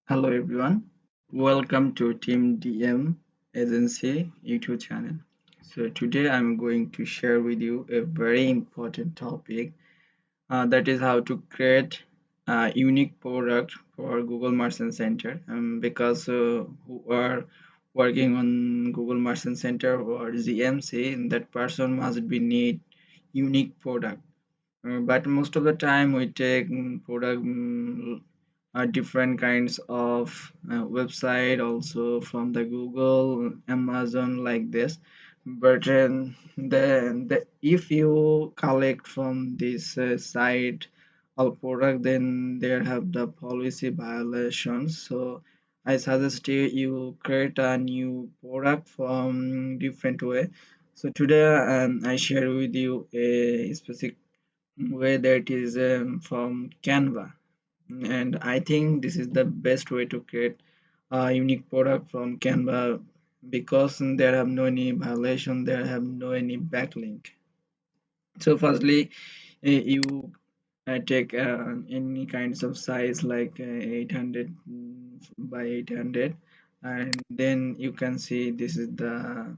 Hello everyone, welcome to Team DM Agency YouTube channel. So today I'm going to share with you a very important topic that is how to create a unique product for Google Merchant Center because who are working on Google Merchant Center or GMC, that person must be need unique product. But most of the time we take product different kinds of website also from the Google, Amazon like this. But if you collect from this site or product, then there have the policy violations. So I suggest you create a new product from different way. So today I share with you a specific way that is from Canva, and I think this is the best way to create a unique product from Canva because there have no any violation, there have no any backlink. So firstly, you take any kinds of size like 800 by 800, and then you can see this is the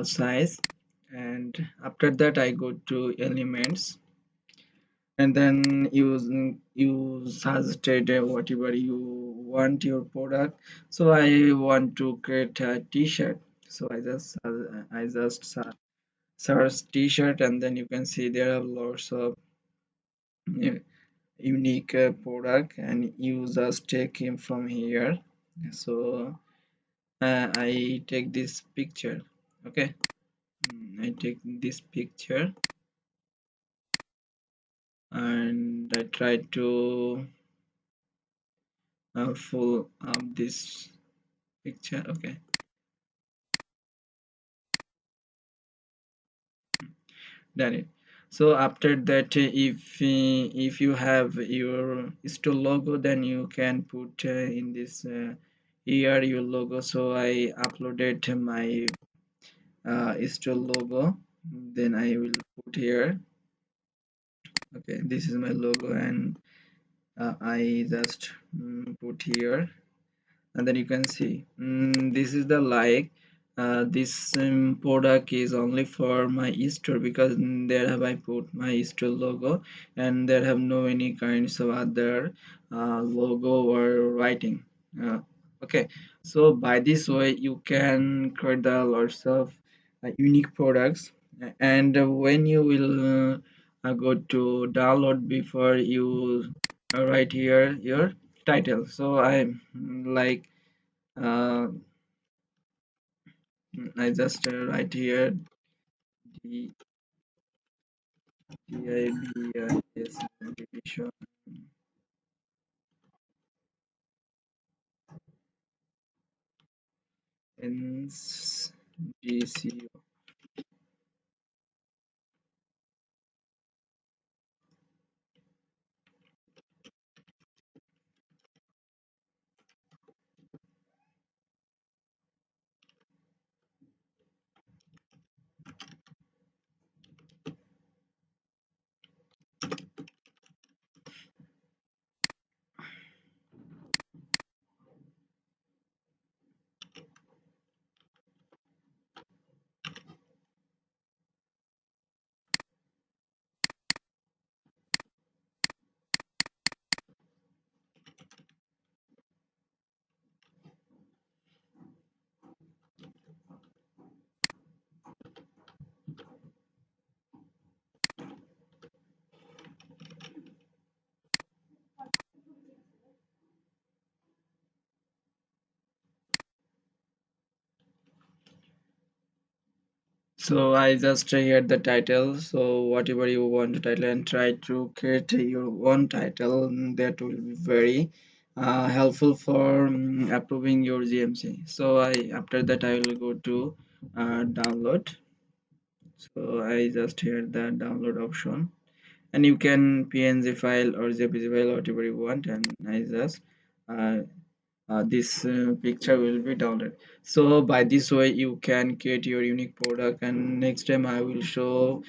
size. And after that I go to elements, and then you suggested whatever you want your product. So I want to create a t-shirt, so I just search t-shirt, and then you can see there are lots of uh, unique product, and you just take him from here. So I take this picture. Okay. I take this picture and I try to full up this picture. Okay, done it. So after that, if you have your store logo, then you can put in this here your logo. So I uploaded my store logo, then I will put here. Okay, this is my logo, and I just put here, and then you can see this is the like this product is only for my store because there have I put my store logo, and there have no any kinds of other logo or writing. Okay, so by this way you can create the lots of unique products, and when you will go to download, before you write here your title. So I'm like uh, I just write here D DIBIS division ins GCO. So I just hear the title. So whatever you want to title, and try to create your own title, that will be very helpful for approving your GMC. So I after that I will go to download. So I just hear the download option, and you can PNG file or JPG file, whatever you want, and I just uh, this picture will be downloaded. So by this way you can create your unique product, and next time I will show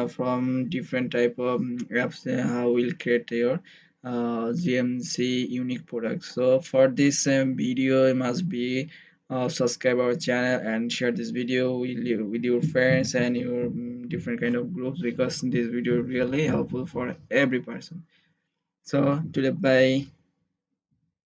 from different type of apps how we'll create your GMC unique products. So for this video, you must be subscribe our channel and share this video with your friends and your different kind of groups, because this video really helpful for every person. So today, bye.